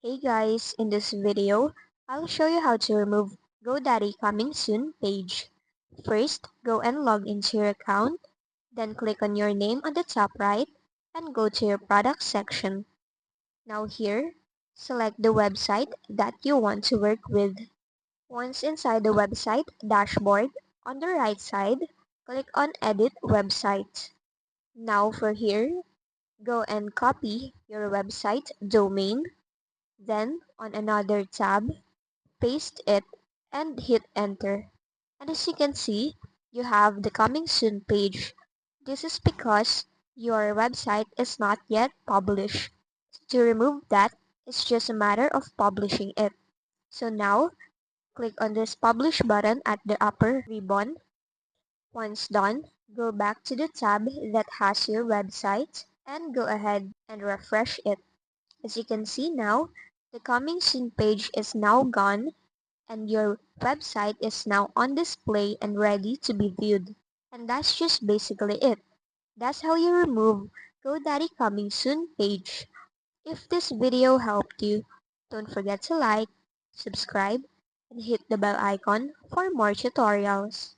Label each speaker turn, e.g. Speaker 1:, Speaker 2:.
Speaker 1: Hey guys, in this video, I'll show you how to remove GoDaddy Coming Soon page. First, go and log into your account, then click on your name on the top right and go to your products section. Now here, select the website that you want to work with. Once inside the website dashboard, on the right side, click on Edit Website. Now for here, go and copy your website domain. Then, on another tab, paste it and hit enter. And as you can see, you have the coming soon page. This is because your website is not yet published. To remove that, it's just a matter of publishing it. So now, click on this publish button at the upper ribbon. Once done, go back to the tab that has your website and go ahead and refresh it. As you can see now, the coming soon page is now gone and your website is now on display and ready to be viewed. And that's just basically it. That's how you remove GoDaddy Coming Soon page. If this video helped you, don't forget to like, subscribe, and hit the bell icon for more tutorials.